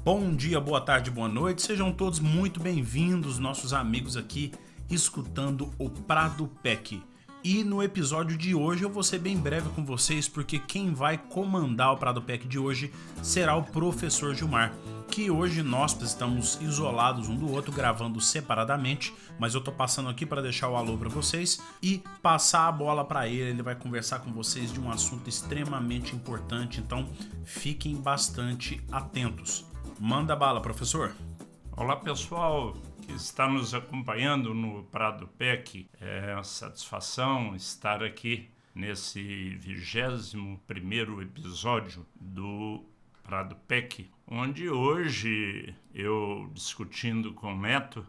Bom dia, boa tarde, boa noite, sejam todos muito bem-vindos, nossos amigos aqui, escutando o Prado PEC. E no episódio de hoje eu vou ser bem breve com vocês, porque quem vai comandar o Prado PEC de hoje será o professor Gilmar, que hoje nós estamos isolados um do outro, gravando separadamente, mas eu tô passando aqui para deixar o alô para vocês e passar a bola para ele. Ele vai conversar com vocês de um assunto extremamente importante, então fiquem bastante atentos. Manda bala, professor. Olá, pessoal que está nos acompanhando no Prado PEC. É uma satisfação estar aqui nesse 21º episódio do Prado PEC, onde hoje eu, discutindo com o Neto,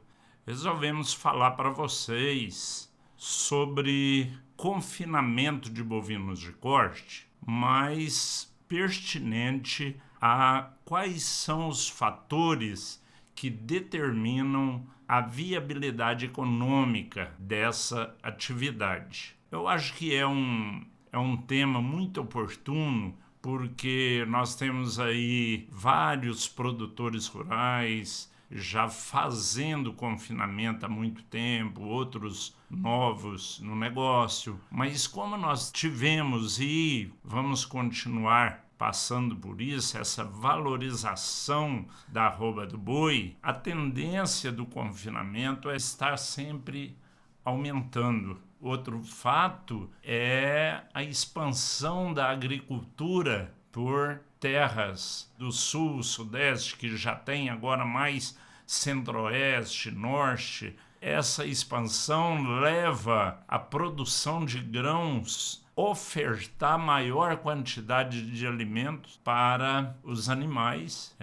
resolvemos falar para vocês sobre confinamento de bovinos de corte, mais pertinente a quais são os fatores que determinam a viabilidade econômica dessa atividade. Eu acho que é um tema muito oportuno, porque nós temos aí vários produtores rurais já fazendo confinamento há muito tempo, outros novos no negócio, mas como nós tivemos e vamos continuar passando por isso, essa valorização da arroba do boi, a tendência do confinamento é estar sempre aumentando. Outro fato é a expansão da agricultura por terras do sul, sudeste, que já tem agora mais centro-oeste, norte. Essa expansão leva a produção de grãos ofertar maior quantidade de alimentos para os animais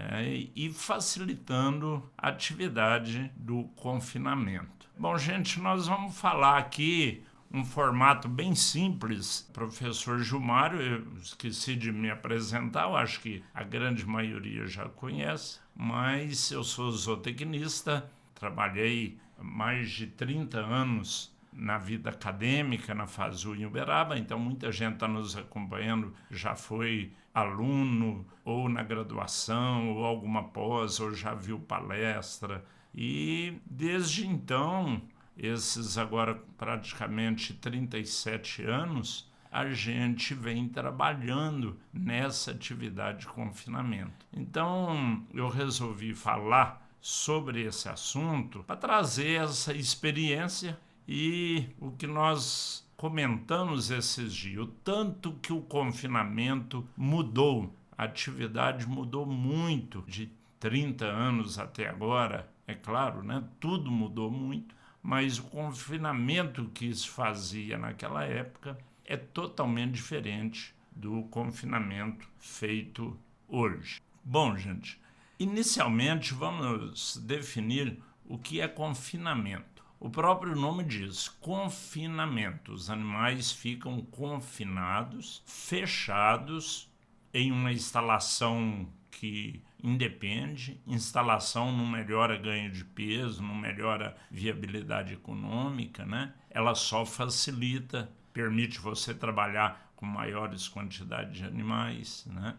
e facilitando a atividade do confinamento. Bom, gente, nós vamos falar aqui um formato bem simples. Professor Gilmar, eu esqueci de me apresentar, eu acho que a grande maioria já conhece, mas eu sou zootecnista, trabalhei mais de 30 anos na vida acadêmica, na FASU em Uberaba, então muita gente está nos acompanhando, já foi aluno, ou na graduação, ou alguma pós, ou já viu palestra, e desde então, esses agora praticamente 37 anos, a gente vem trabalhando nessa atividade de confinamento. Então, eu resolvi falar sobre esse assunto para trazer essa experiência e o que nós comentamos esses dias, o tanto que o confinamento mudou, a atividade mudou muito de 30 anos até agora, é claro, né? Tudo mudou muito, mas o confinamento que se fazia naquela época é totalmente diferente do confinamento feito hoje. Bom, gente, inicialmente vamos definir o que é confinamento. O próprio nome diz, confinamento. Os animais ficam confinados, fechados em uma instalação que independe. Instalação não melhora ganho de peso, não melhora viabilidade econômica, né? Ela só facilita, permite você trabalhar com maiores quantidades de animais, né?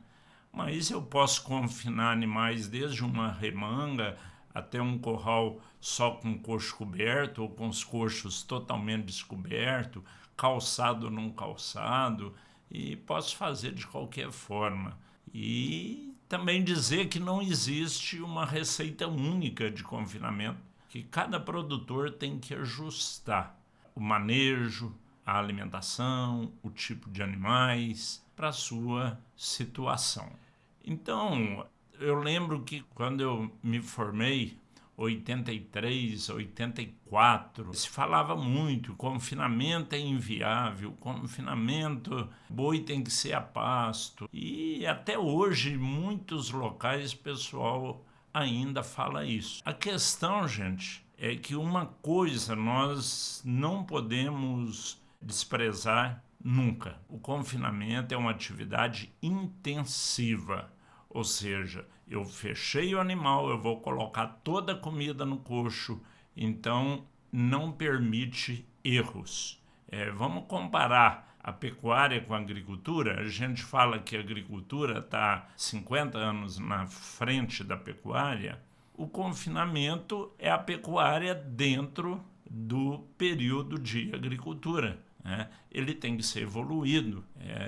Mas eu posso confinar animais desde uma remanga até um curral só com coxo coberto ou com os coxos totalmente descoberto, calçado ou não calçado, e posso fazer de qualquer forma. E também dizer que não existe uma receita única de confinamento, que cada produtor tem que ajustar o manejo, a alimentação, o tipo de animais para a sua situação. Então, eu lembro que quando eu me formei, 83, 84, se falava muito, confinamento é inviável, confinamento, boi tem que ser a pasto. E até hoje, em muitos locais, o pessoal ainda fala isso. A questão, gente, é que uma coisa nós não podemos desprezar nunca. O confinamento é uma atividade intensiva. Ou seja, eu fechei o animal, eu vou colocar toda a comida no coxo, então não permite erros. Vamos comparar a pecuária com a agricultura. A gente fala que a agricultura está 50 anos na frente da pecuária. O confinamento é a pecuária dentro do período de agricultura. Ele tem que ser evoluído.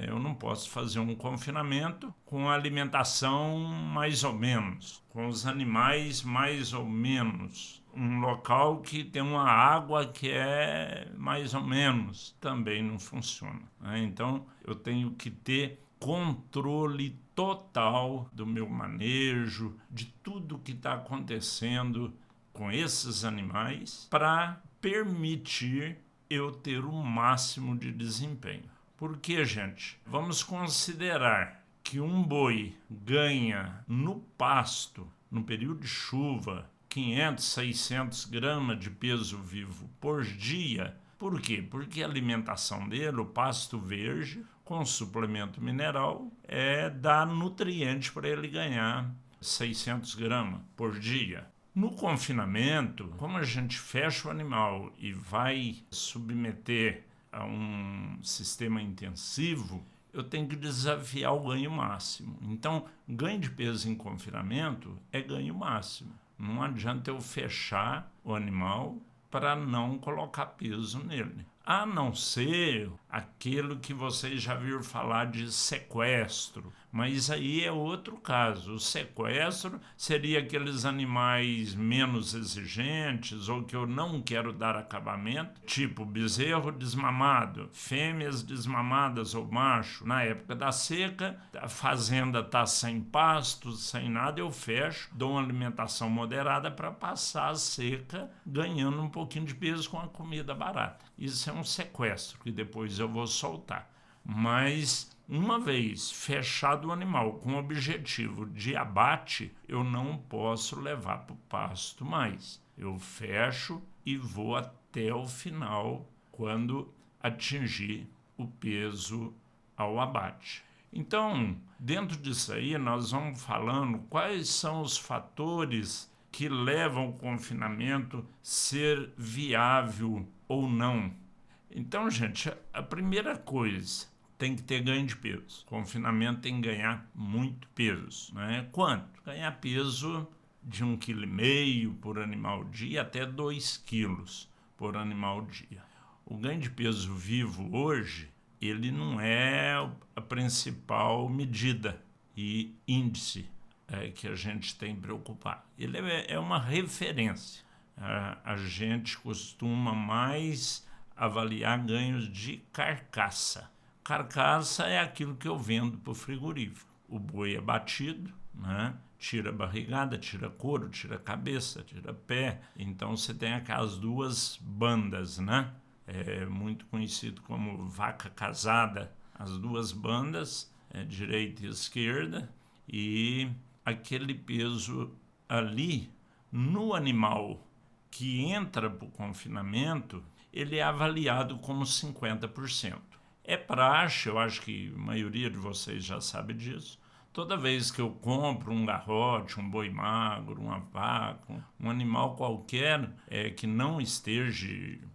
Eu não posso fazer um confinamento com a alimentação mais ou menos, com os animais mais ou menos. Um local que tem uma água que é mais ou menos, também não funciona. Então, eu tenho que ter controle total do meu manejo, de tudo que está acontecendo com esses animais, para permitir eu ter o máximo de desempenho. Por quê, gente? Vamos considerar que um boi ganha no pasto, no período de chuva, 500, 600 gramas de peso vivo por dia. Por quê? Porque a alimentação dele, o pasto verde, com suplemento mineral, dá nutriente para ele ganhar 600 gramas por dia. No confinamento, como a gente fecha o animal e vai submeter a um sistema intensivo, eu tenho que desafiar o ganho máximo. Então, ganho de peso em confinamento é ganho máximo. Não adianta eu fechar o animal para não colocar peso nele. A não ser aquilo que vocês já viram falar de sequestro. Mas aí é outro caso. O sequestro seria aqueles animais menos exigentes ou que eu não quero dar acabamento, tipo bezerro desmamado, fêmeas desmamadas ou macho. Na época da seca, a fazenda está sem pasto, sem nada, eu fecho, dou uma alimentação moderada para passar a seca, ganhando um pouquinho de peso com a comida barata. Isso é um sequestro que depois eu vou soltar. Mas uma vez fechado o animal com o objetivo de abate, eu não posso levar para o pasto mais. Eu fecho e vou até o final quando atingir o peso ao abate. Então, dentro disso aí, nós vamos falando quais são os fatores que levam o confinamento a ser viável ou não. Então, gente, a primeira coisa, tem que ter ganho de peso. Confinamento tem que ganhar muito peso, né? Quanto? Ganhar peso de 1,5 kg por animal dia até 2 quilos por animal dia. O ganho de peso vivo hoje, ele não é a principal medida e índice que a gente tem que preocupar. Ele é uma referência. A gente costuma mais avaliar ganhos de carcaça. Carcaça é aquilo que eu vendo para o frigorífico. O boi é batido, né? Tira a barrigada, tira couro, tira cabeça, tira pé. Então você tem aquelas duas bandas, né? É muito conhecido como vaca casada. As duas bandas, direita e esquerda, e aquele peso ali no animal que entra para o confinamento, ele é avaliado como 50%. É praxe, eu acho que a maioria de vocês já sabe disso. Toda vez que eu compro um garrote, um boi magro, uma vaca, um animal qualquer que não esteja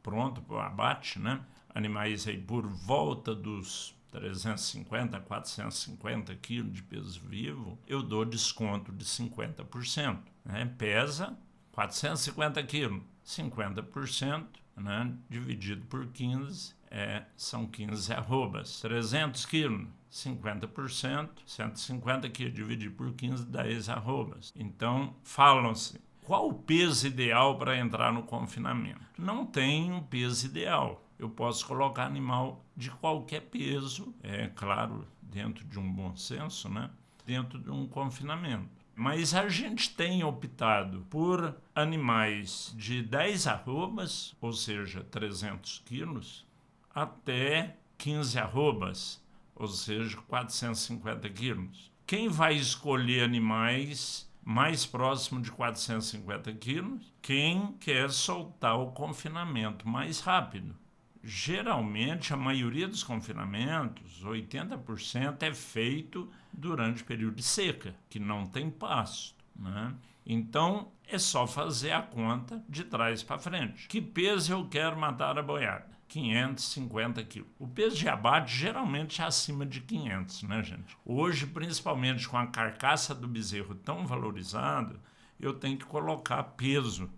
pronto para o abate, né? Animais aí por volta dos 350 a 450 quilos de peso vivo, eu dou desconto de 50%. Né? Pesa 450 quilos, 50%, né? Dividido por 15, são 15 arrobas. 300 quilos, 50%, 150 quilos dividido por 15, 10 arrobas. Então, falam-se, qual o peso ideal para entrar no confinamento? Não tem um peso ideal. Eu posso colocar animal de qualquer peso, claro, dentro de um bom senso, né? Dentro de um confinamento. Mas a gente tem optado por animais de 10 arrobas, ou seja, 300 quilos, até 15 arrobas, ou seja, 450 quilos. Quem vai escolher animais mais próximos de 450 quilos? Quem quer soltar o confinamento mais rápido. Geralmente, a maioria dos confinamentos, 80%, é feito durante o período de seca, que não tem pasto, né? Então, é só fazer a conta de trás para frente. Que peso eu quero matar a boiada? 550 quilos. O peso de abate geralmente é acima de 500, né, gente? Hoje, principalmente com a carcaça do bezerro tão valorizada, eu tenho que colocar peso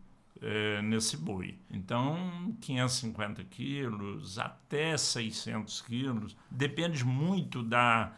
nesse boi. Então, 550 quilos até 600 quilos, depende muito da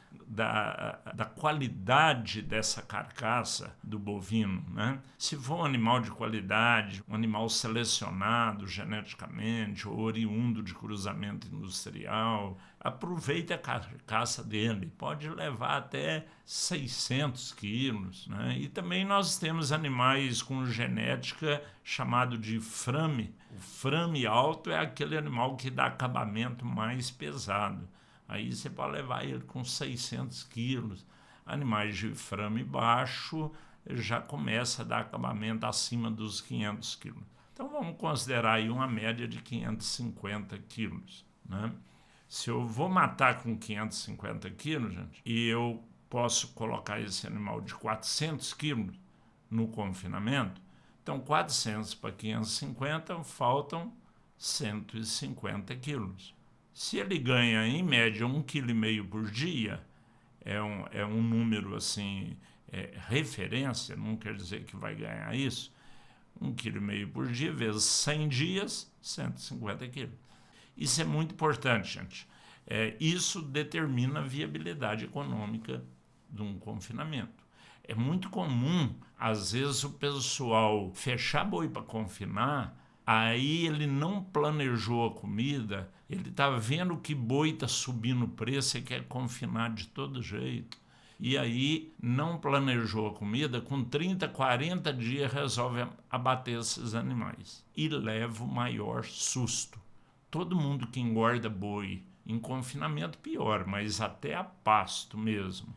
qualidade dessa carcaça do bovino, né? Se for um animal de qualidade, um animal selecionado geneticamente, ou oriundo de cruzamento industrial, aproveita a carcaça dele, pode levar até 600 quilos, né? E também nós temos animais com genética chamado de frame. O frame alto é aquele animal que dá acabamento mais pesado. Aí você pode levar ele com 600 quilos. Animais de frame baixo já começa a dar acabamento acima dos 500 quilos. Então vamos considerar aí uma média de 550 quilos, né? Se eu vou matar com 550 quilos, gente, e eu posso colocar esse animal de 400 quilos no confinamento, então 400 para 550 faltam 150 quilos. Se ele ganha, em média, 1,5 kg por dia, é um número assim, referência, não quer dizer que vai ganhar isso, 1,5 kg por dia, vezes 100 dias, 150 quilos. Isso é muito importante, gente. Isso determina a viabilidade econômica de um confinamento. É muito comum, às vezes, o pessoal fechar boi para confinar, aí ele não planejou a comida, ele está vendo que boi está subindo o preço e quer confinar de todo jeito. E aí não planejou a comida, com 30, 40 dias resolve abater esses animais. E leva o maior susto. Todo mundo que engorda boi em confinamento, pior, mas até a pasto mesmo.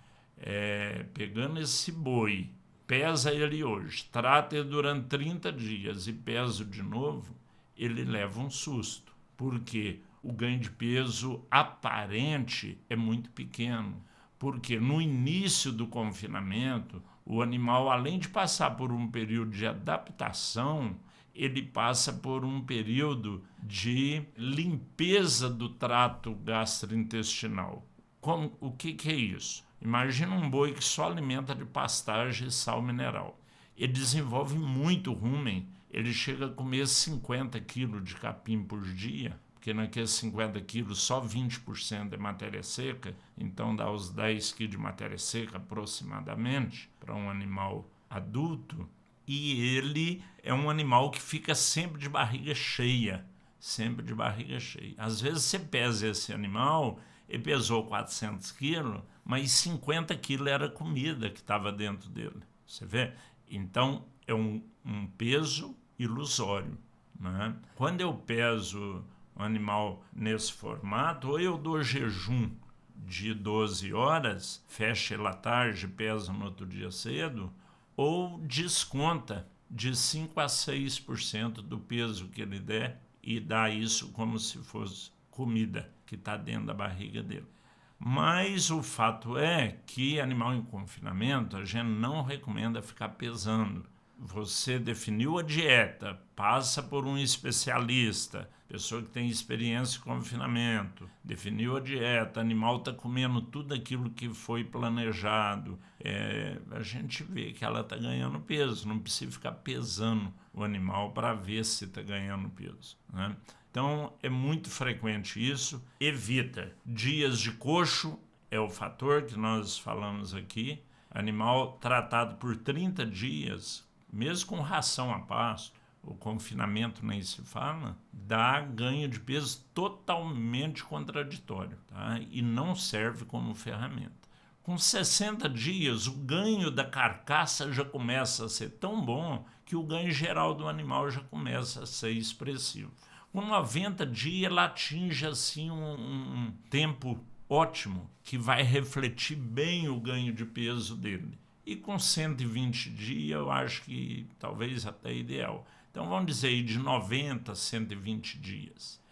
Pegando esse boi, pesa ele hoje, trata ele durante 30 dias e pesa de novo, ele leva um susto, porque o ganho de peso aparente é muito pequeno, porque no início do confinamento, o animal, além de passar por um período de adaptação, ele passa por um período de limpeza do trato gastrointestinal. O que é isso? Imagina um boi que só alimenta de pastagem e sal mineral. Ele desenvolve muito rumen, ele chega a comer 50 quilos de capim por dia, porque naqueles 50 quilos só 20% é matéria seca, então dá os 10 quilos de matéria seca aproximadamente para um animal adulto. E ele é um animal que fica sempre de barriga cheia, sempre de barriga cheia. Às vezes você pesa esse animal, ele pesou 400 quilos, mas 50 quilos era comida que estava dentro dele. Você vê? Então, é um peso ilusório, né? Quando eu peso um animal nesse formato, ou eu dou jejum de 12 horas, fecha ele à tarde, pesa no outro dia cedo, ou desconta de 5 a 6% do peso que ele der e dá isso como se fosse comida que está dentro da barriga dele. Mas o fato é que animal em confinamento a gente não recomenda ficar pesando. Você definiu a dieta, passa por um especialista, pessoa que tem experiência em confinamento, definiu a dieta, animal está comendo tudo aquilo que foi planejado, a gente vê que ela está ganhando peso, não precisa ficar pesando o animal para ver se está ganhando peso, né? Então, é muito frequente isso. Evita. Dias de coxo é o fator que nós falamos aqui. Animal tratado por 30 dias, mesmo com ração a pasto, o confinamento nem se fala, dá ganho de peso totalmente contraditório, tá? E não serve como ferramenta. Com 60 dias, o ganho da carcaça já começa a ser tão bom que o ganho geral do animal já começa a ser expressivo. Com 90 dias, ela atinge assim, um tempo ótimo, que vai refletir bem o ganho de peso dele. E com 120 dias, eu acho que talvez até ideal. Então, vamos dizer aí de 90 a 120 dias.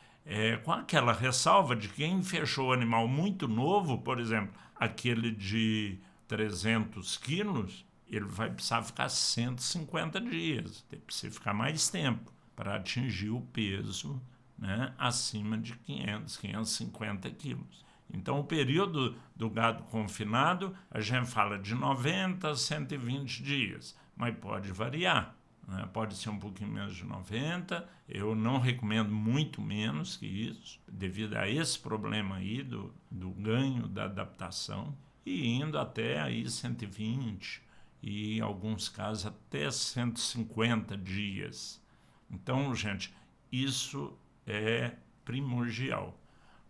Com aquela ressalva de quem fechou o animal muito novo, por exemplo, aquele de 300 quilos, ele vai precisar ficar 150 dias, precisa ficar mais tempo para atingir o peso né, acima de 500, 550 quilos. Então, o período do gado confinado, a gente fala de 90 a 120 dias, mas pode variar, né? Pode ser um pouquinho menos de 90, eu não recomendo muito menos que isso, devido a esse problema aí do ganho da adaptação, e indo até aí 120 e, em alguns casos, até 150 dias. Então, gente, isso é primordial.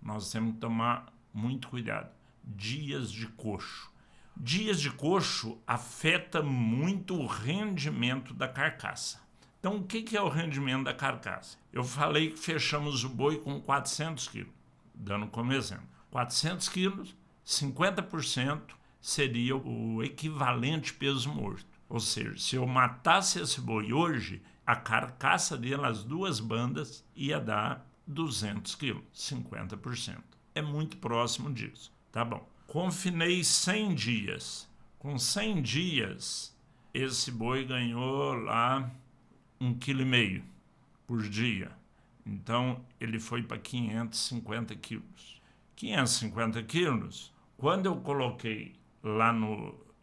Nós temos que tomar muito cuidado. Dias de coxo. Dias de coxo afeta muito o rendimento da carcaça. Então, o que é o rendimento da carcaça? Eu falei que fechamos o boi com 400 quilos, dando como exemplo. 400 quilos, 50% seria o equivalente peso morto. Ou seja, se eu matasse esse boi hoje, a carcaça dele, as duas bandas, ia dar 200 quilos, 50%. É muito próximo disso, tá bom. Confinei 100 dias. Com 100 dias, esse boi ganhou lá 1,5 kg por dia. Então, ele foi para 550 quilos. 550 quilos, quando eu coloquei lá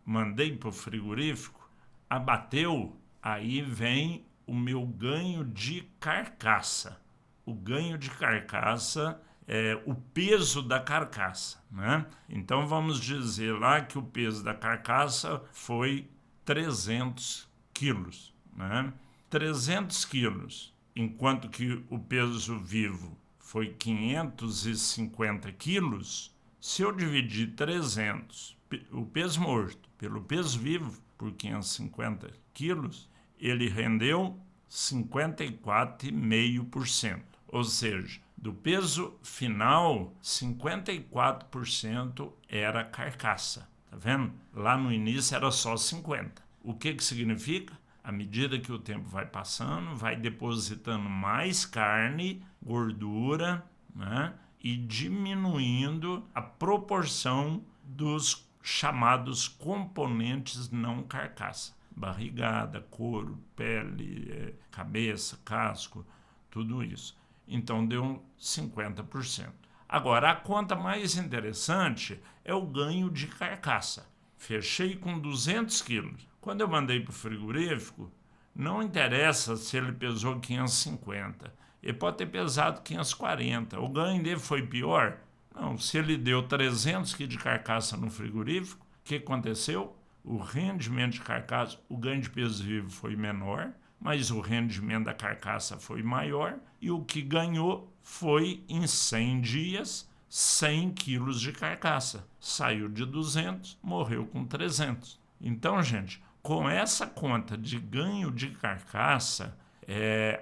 mandei para o frigorífico, abateu, aí vem o meu ganho de carcaça. O ganho de carcaça é o peso da carcaça, né? Então vamos dizer lá que o peso da carcaça foi 300 quilos, né? 300 quilos, enquanto que o peso vivo foi 550 quilos, se eu dividir 300, o peso morto, pelo peso vivo, por 550 quilos, ele rendeu 54,5%. Ou seja, do peso final, 54% era carcaça. Tá vendo? Lá no início era só 50%. O que significa? À medida que o tempo vai passando, vai depositando mais carne, gordura, né? E diminuindo a proporção dos chamados componentes não carcaça. Barrigada, couro, pele, cabeça, casco, tudo isso. Então deu 50%. Agora, a conta mais interessante é o ganho de carcaça. Fechei com 200 quilos. Quando eu mandei para o frigorífico, não interessa se ele pesou 550. Ele pode ter pesado 540. O ganho dele foi pior? Não, se ele deu 300 quilos de carcaça no frigorífico, o que aconteceu? O rendimento de carcaça, o ganho de peso vivo foi menor, mas o rendimento da carcaça foi maior e o que ganhou foi, em 100 dias, 100 quilos de carcaça. Saiu de 200, morreu com 300. Então, gente, com essa conta de ganho de carcaça,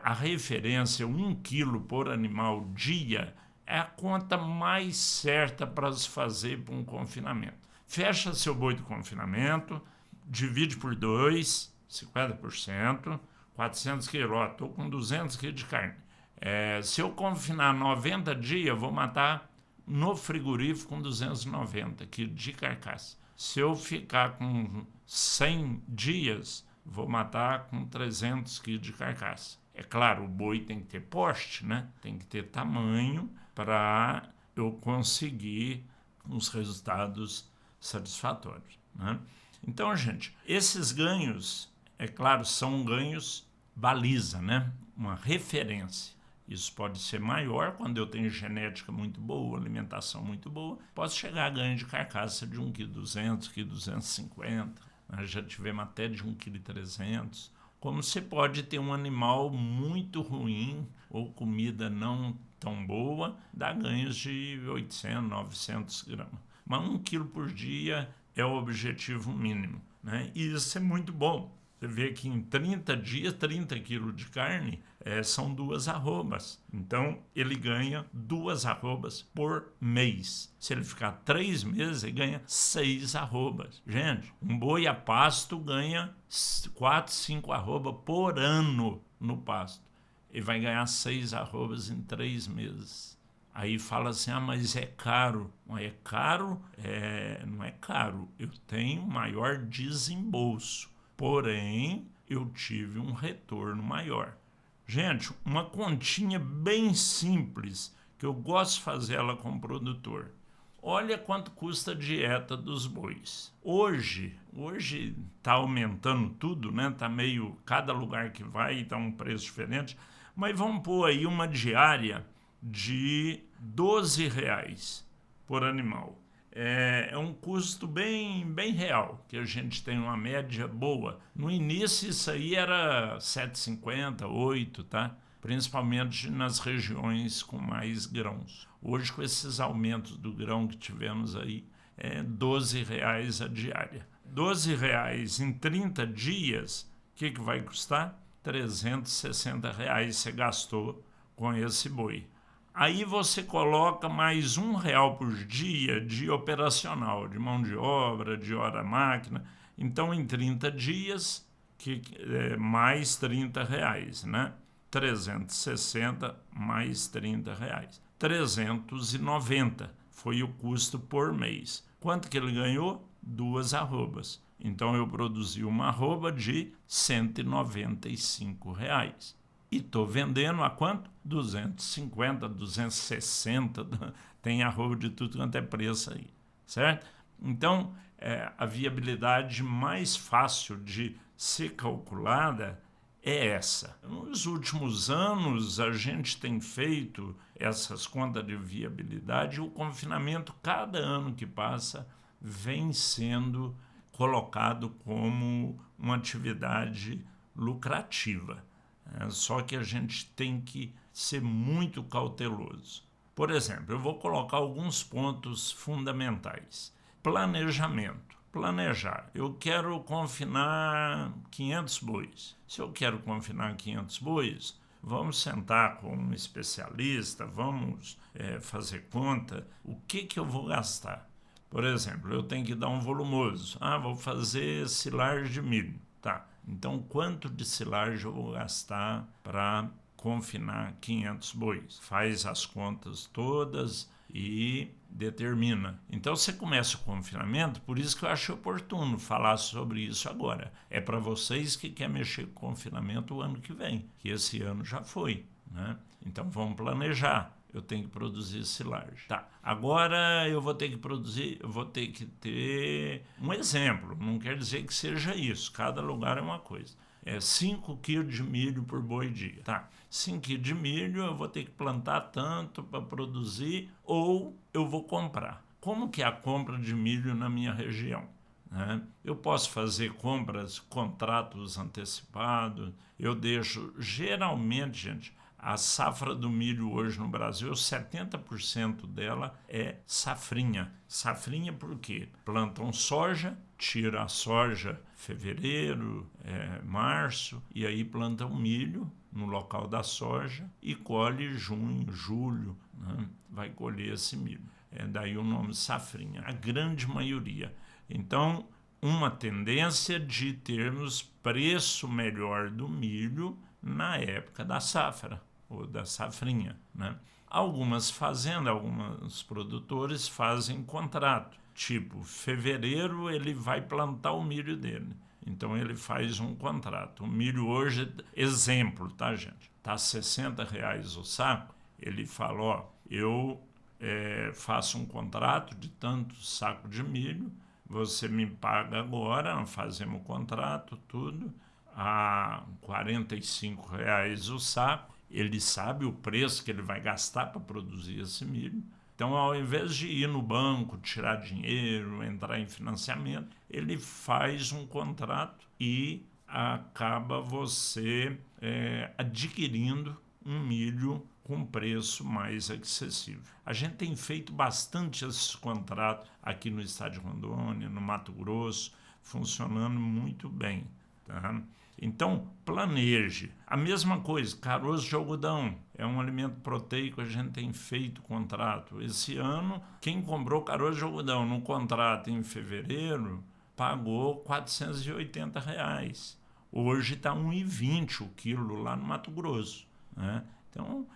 a referência 1 quilo por animal dia é a conta mais certa para se fazer para um confinamento. Fecha seu boi do confinamento, divide por 2, 50%, 400 quilos, estou com 200 quilos de carne. Se eu confinar 90 dias, eu vou matar no frigorífico com 290 quilos de carcaça. Se eu ficar com 100 dias, vou matar com 300 quilos de carcaça. É claro, o boi tem que ter porte, né? Tem que ter tamanho para eu conseguir os resultados satisfatórios, né? Então, gente, esses ganhos, é claro, são ganhos baliza, né? Uma referência. Isso pode ser maior quando eu tenho genética muito boa, alimentação muito boa. Posso chegar a ganho de carcaça de 1,2 kg, 1,250 kg. Nós já tivemos até de 1,3 kg. Como você pode ter um animal muito ruim ou comida não tão boa, dá ganhos de 800, 900 gramas. Mas 1 quilo por dia é o objetivo mínimo, né? E isso é muito bom. Você vê que em 30 dias, 30 quilos de carne são 2 arrobas. Então, ele ganha 2 arrobas por mês. Se ele ficar 3 meses, ele ganha 6 arrobas. Gente, um boi a pasto ganha 4, 5 arrobas por ano no pasto. Ele vai ganhar 6 arrobas em 3 meses. Aí fala assim, mas é caro. Não é caro? Não é caro. Eu tenho maior desembolso. Porém, eu tive um retorno maior. Gente, uma continha bem simples, que eu gosto de fazer ela com o produtor. Olha quanto custa a dieta dos bois. Hoje está aumentando tudo, né? Tá meio, cada lugar que vai está um preço diferente, mas vamos pôr aí uma diária de R$ 12 por animal. É um custo bem real, que a gente tem uma média boa. No início isso aí era R$ 7,50, 8, tá? Principalmente nas regiões com mais grãos. Hoje, com esses aumentos do grão que tivemos aí, é R$ 12 a diária. R$ 12 em 30 dias, o que vai custar? R$ 360 você gastou com esse boi. Aí você coloca mais R$ 1 por dia de operacional, de mão de obra, de hora máquina. Então, em 30 dias, mais R$ 30, né? 360 mais R$ 30. 390 foi o custo por mês. Quanto que ele ganhou? 2 arrobas. Então, eu produzi uma arroba de R$ 195. E estou vendendo a quanto? 250, 260, tem arroba de tudo quanto é preço aí, certo? Então, a viabilidade mais fácil de ser calculada é essa. Nos últimos anos, a gente tem feito essas contas de viabilidade e o confinamento, cada ano que passa, vem sendo colocado como uma atividade lucrativa. Só que a gente tem que ser muito cauteloso. Por exemplo, eu vou colocar alguns pontos fundamentais. Planejamento. Planejar. Eu quero confinar 500 bois. Se eu quero confinar 500 bois, vamos sentar com um especialista, vamos fazer conta. O que eu vou gastar? Por exemplo, eu tenho que dar um volumoso. Vou fazer silagem de milho. Tá. Então, quanto de silagem eu vou gastar para confinar 500 bois? Faz as contas todas e determina. Então, você começa o confinamento, por isso que eu acho oportuno falar sobre isso agora. É para vocês que querem mexer com o confinamento o ano que vem, que esse ano já foi, né? Então, vamos planejar. Eu tenho que produzir silagem. Tá. Agora eu vou ter que ter um exemplo. Não quer dizer que seja isso. Cada lugar é uma coisa. 5 quilos de milho por boi dia. Tá. 5 quilos de milho eu vou ter que plantar tanto para produzir ou eu vou comprar. Como que é a compra de milho na minha região? Eu posso fazer contratos antecipados. Eu deixo, geralmente, gente, a safra do milho hoje no Brasil, 70% dela é safrinha. Safrinha por quê? Plantam soja, tira a soja em fevereiro, março, e aí plantam milho no local da soja e colhe junho, julho, né? Vai colher esse milho. Daí o nome safrinha, a grande maioria. Então, uma tendência de termos preço melhor do milho na época da safra, ou da safrinha, né? Algumas fazendas, alguns produtores fazem contrato, tipo, fevereiro ele vai plantar o milho dele, então ele faz um contrato. O milho hoje, exemplo, tá, gente? Tá R$ 60 o saco, ele fala, eu faço um contrato de tanto saco de milho, você me paga agora, nós fazemos o contrato, tudo, a R$ 45 o saco. Ele sabe o preço que ele vai gastar para produzir esse milho. Então, ao invés de ir no banco, tirar dinheiro, entrar em financiamento, ele faz um contrato e acaba você adquirindo um milho com preço mais acessível. A gente tem feito bastante esses contratos aqui no estado de Rondônia, no Mato Grosso, funcionando muito bem, tá? Então, planeje. A mesma coisa, caroço de algodão é um alimento proteico, a gente tem feito contrato. Esse ano, quem comprou caroço de algodão no contrato em fevereiro, pagou R$ 480. Hoje está R$ 1,20 o quilo lá no Mato Grosso, né? Então,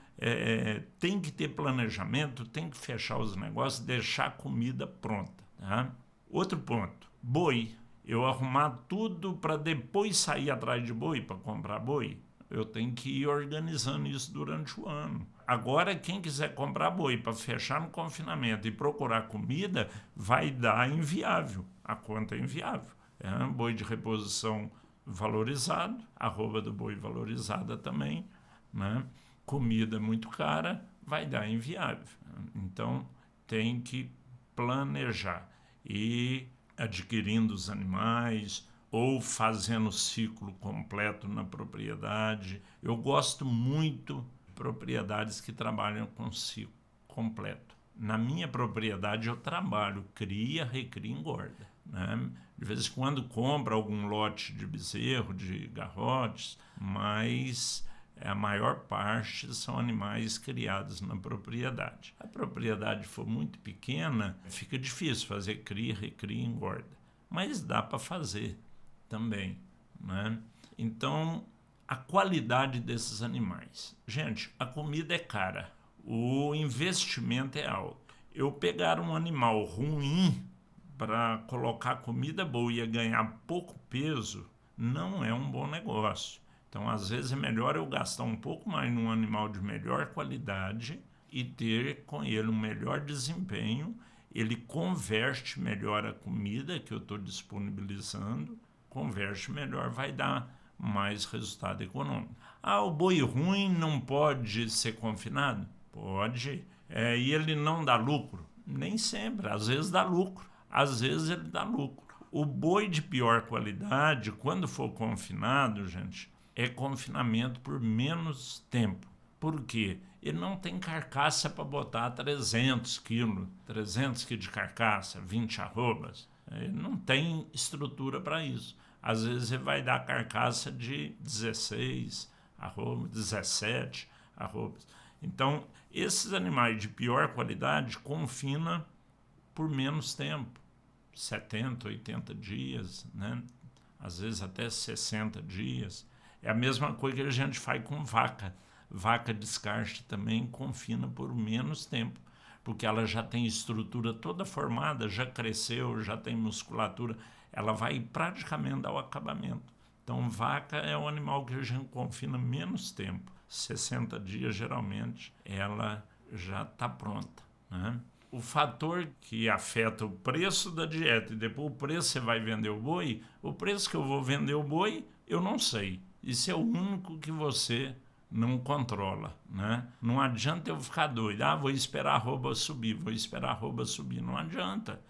tem que ter planejamento, tem que fechar os negócios, deixar a comida pronta, tá? Outro ponto, boi. Eu arrumar tudo para depois sair atrás de boi, para comprar boi, eu tenho que ir organizando isso durante o ano. Agora, quem quiser comprar boi para fechar no confinamento e procurar comida, vai dar inviável. A conta é inviável. É um boi de reposição valorizado, arroba do boi valorizada também, né? Comida muito cara, vai dar inviável. Então, tem que planejar e adquirindo os animais ou fazendo o ciclo completo na propriedade. Eu gosto muito de propriedades que trabalham com ciclo completo. Na minha propriedade eu trabalho, cria, recria, engorda, né? De vez em quando compro algum lote de bezerro, de garrotes, mas a maior parte são animais criados na propriedade. A propriedade for muito pequena, fica difícil fazer cria, recria, engorda. Mas dá para fazer também, né? Então, a qualidade desses animais. Gente, a comida é cara, o investimento é alto. Eu pegar um animal ruim para colocar comida boa e ganhar pouco peso, não é um bom negócio. Então, às vezes, é melhor eu gastar um pouco mais num animal de melhor qualidade e ter com ele um melhor desempenho. Ele converte melhor a comida que eu estou disponibilizando, converte melhor, vai dar mais resultado econômico. O boi ruim não pode ser confinado? Pode. E ele não dá lucro? Nem sempre. Às vezes dá lucro. Às vezes ele dá lucro. O boi de pior qualidade, quando for confinado, gente, é confinamento por menos tempo. Por quê? Ele não tem carcaça para botar 300 quilos de carcaça, 20 arrobas. Ele não tem estrutura para isso. Às vezes ele vai dar carcaça de 16 arrobas, 17 arrobas. Então, esses animais de pior qualidade confina por menos tempo, 70, 80 dias, né? Às vezes até 60 dias. É a mesma coisa que a gente faz com vaca. Vaca descarte também confina por menos tempo, porque ela já tem estrutura toda formada, já cresceu, já tem musculatura, ela vai praticamente dar o acabamento. Então, vaca é um animal que a gente confina menos tempo, 60 dias geralmente, ela já está pronta, né? O fator que afeta o preço da dieta e depois o preço que você vai vender o boi, o preço que eu vou vender o boi, eu não sei. Isso é o único que você não controla, né? Não adianta eu ficar doido. Vou esperar a arroba subir, Não adianta.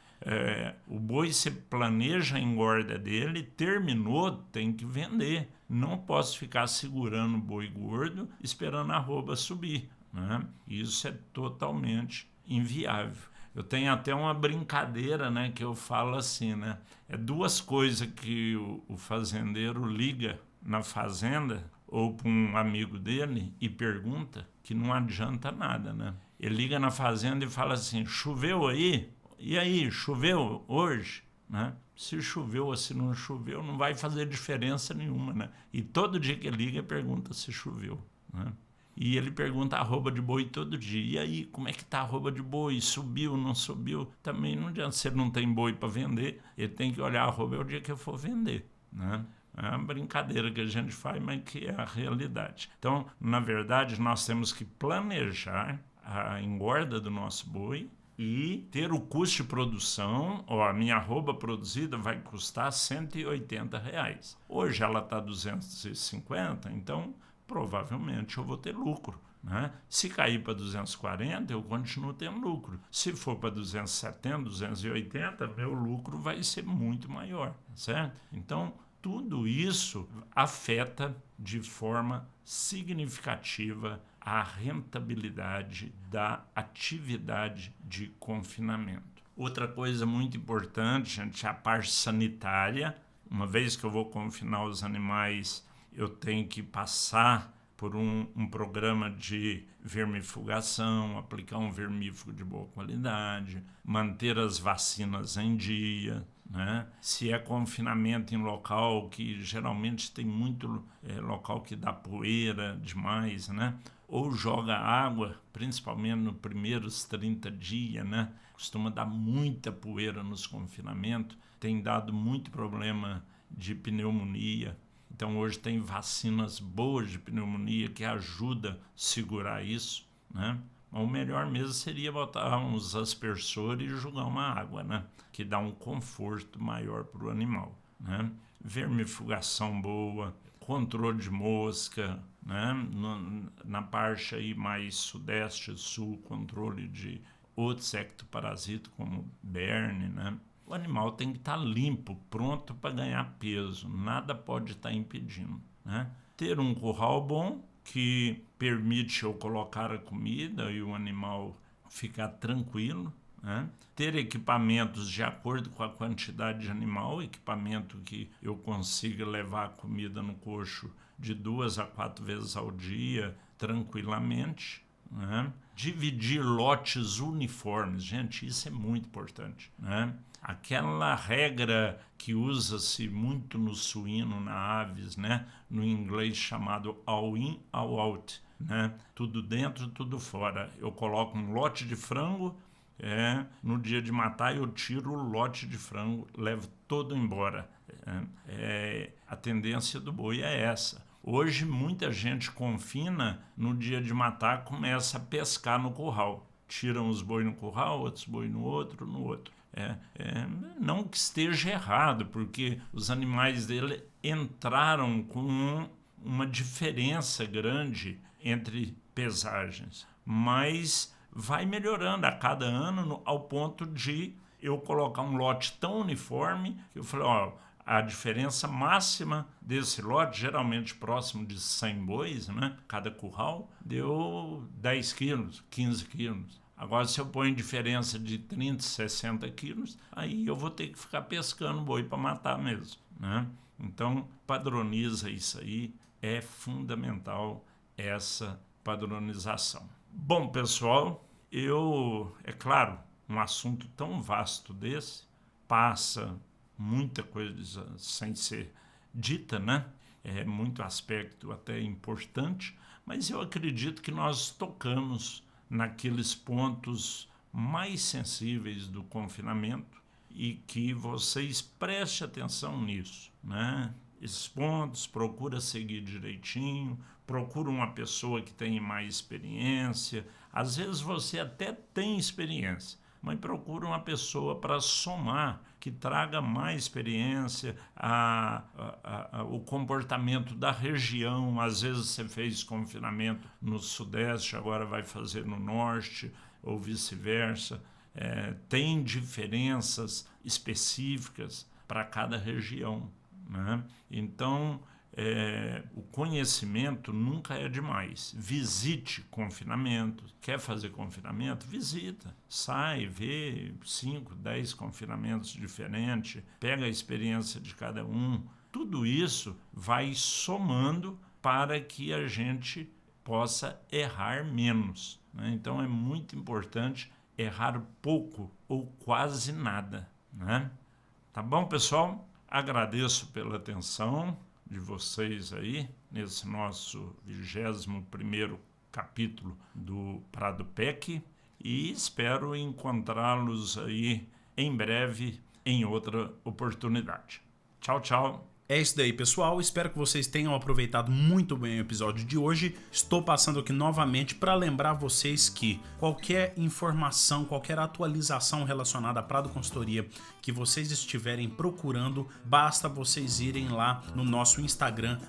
O boi, se planeja a engorda dele, terminou, tem que vender. Não posso ficar segurando o boi gordo esperando a arroba subir, né? Isso é totalmente inviável. Eu tenho até uma brincadeira, né, que eu falo assim, né? É duas coisas que o fazendeiro liga na fazenda ou para um amigo dele e pergunta, que não adianta nada, né? Ele liga na fazenda e fala assim: choveu aí? E aí, choveu hoje? Né? Se choveu ou se não choveu, não vai fazer diferença nenhuma, né? E todo dia que ele liga, pergunta se choveu, né? E ele pergunta a arroba de boi todo dia. E aí, como é que tá a arroba de boi? Subiu, não subiu? Também não adianta. Se ele não tem boi para vender, ele tem que olhar a arroba o dia que eu for vender, né? É uma brincadeira que a gente faz, mas que é a realidade. Então, na verdade, nós temos que planejar a engorda do nosso boi e ter o custo de produção. A minha arroba produzida vai custar R$180. Hoje ela está R$250, então provavelmente eu vou ter lucro, né? Se cair para 240, eu continuo tendo lucro. Se for para 270, 280, meu lucro vai ser muito maior, certo? Então, tudo isso afeta de forma significativa a rentabilidade da atividade de confinamento. Outra coisa muito importante, gente, é a parte sanitária. Uma vez que eu vou confinar os animais, eu tenho que passar por um programa de vermifugação, aplicar um vermífugo de boa qualidade, manter as vacinas em dia, né? Se é confinamento em local que geralmente tem muito local que dá poeira demais, né? Ou joga água, principalmente nos primeiros 30 dias, né? Costuma dar muita poeira nos confinamentos, tem dado muito problema de pneumonia, Então hoje tem vacinas boas de pneumonia que ajudam a segurar isso, né? O melhor mesmo seria botar uns aspersores e jogar uma água, né? Que dá um conforto maior para o animal, né? Vermifugação boa, controle de mosca, né? Na parte aí mais sudeste, sul, controle de outros ectoparasitas como berne, né? O animal tem que estar limpo, pronto para ganhar peso, nada pode estar impedindo, né? Ter um curral bom que permite eu colocar a comida e o animal ficar tranquilo, né? Ter equipamentos de acordo com a quantidade de animal, equipamento que eu consiga levar a comida no coxo de 2 a 4 vezes ao dia tranquilamente, né? Dividir lotes uniformes, gente, isso é muito importante, né? Aquela regra que usa-se muito no suíno, na aves, né? No inglês chamado all in, all out, né? Tudo dentro, tudo fora. Eu coloco um lote de frango, no dia de matar eu tiro o lote de frango, levo todo embora. A tendência do boi é essa. Hoje muita gente confina, no dia de matar começa a pescar no curral. Tiram os boi no curral, outros boi no outro. Não que esteja errado, porque os animais dele entraram com uma diferença grande entre pesagens, mas vai melhorando a cada ano ao ponto de eu colocar um lote tão uniforme que eu falei, a diferença máxima desse lote, geralmente próximo de 100 bois, né? Cada curral, deu 10 quilos, 15 quilos. Agora, se eu ponho diferença de 30, 60 quilos, aí eu vou ter que ficar pescando boi para matar mesmo, né? Então, padroniza isso aí, é fundamental essa padronização. Bom, pessoal, é claro, um assunto tão vasto desse, passa muita coisa sem ser dita, né? É muito aspecto até importante, mas eu acredito que nós tocamos naqueles pontos mais sensíveis do confinamento e que vocês prestem atenção nisso, né? Esses pontos, procura seguir direitinho, procura uma pessoa que tenha mais experiência. Às vezes você até tem experiência, mas procura uma pessoa para somar, que traga mais experiência, o comportamento da região. Às vezes você fez confinamento no sudeste, agora vai fazer no norte, ou vice-versa. Tem diferenças específicas para cada região, né? Então, o conhecimento nunca é demais. Visite confinamento. Quer fazer confinamento? Visita. Sai, vê 5, 10 confinamentos diferentes, pega a experiência de cada um. Tudo isso vai somando para que a gente possa errar menos, né? Então é muito importante errar pouco ou quase nada, né? Tá bom, pessoal? Agradeço pela atenção de vocês aí, nesse nosso 21º capítulo do Prado PEC, e espero encontrá-los aí em breve em outra oportunidade. Tchau, tchau. É isso daí, pessoal. Espero que vocês tenham aproveitado muito bem o episódio de hoje. Estou passando aqui novamente para lembrar vocês que qualquer informação, qualquer atualização relacionada à Prado Consultoria que vocês estiverem procurando, basta vocês irem lá no nosso Instagram,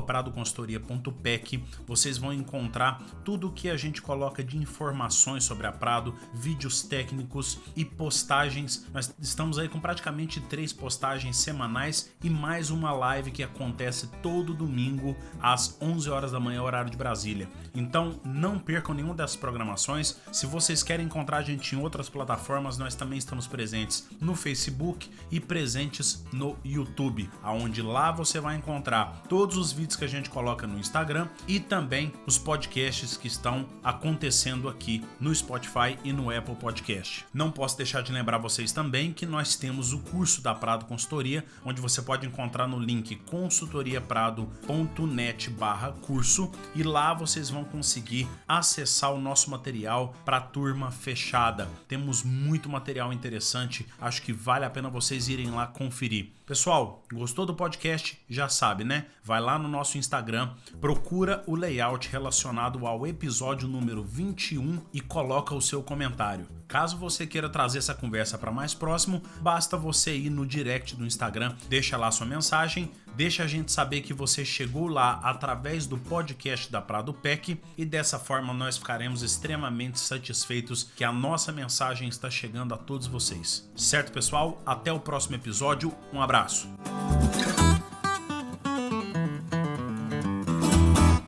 @pradoconsultoria.pec. Vocês vão encontrar tudo o que a gente coloca de informações sobre a Prado, vídeos técnicos e postagens. Nós estamos aí com praticamente 3 postagens semanais e mais uma live que acontece todo domingo às 11 horas da manhã, horário de Brasília. Então não percam nenhuma dessas programações. Se vocês querem encontrar a gente em outras plataformas, nós também estamos presentes no Facebook e presentes no YouTube, aonde lá você vai encontrar todos os vídeos que a gente coloca no Instagram e também os podcasts que estão acontecendo aqui no Spotify e no Apple Podcast. Não posso deixar de lembrar vocês também que nós temos o curso da Prado Consultoria, onde você pode encontrar no link consultoriaprado.net/curso e lá vocês vão conseguir acessar o nosso material para turma fechada. Temos muito material interessante, acho que vale a pena vocês irem lá conferir. Pessoal, gostou do podcast? Já sabe, né? Vai lá no nosso Instagram, procura o layout relacionado ao episódio número 21 e coloca o seu comentário. Caso você queira trazer essa conversa para mais próximo, basta você ir no direct do Instagram, deixa lá sua mensagem, deixa a gente saber que você chegou lá através do podcast da Prado PEC e dessa forma nós ficaremos extremamente satisfeitos que a nossa mensagem está chegando a todos vocês. Certo, pessoal? Até o próximo episódio. Um abraço.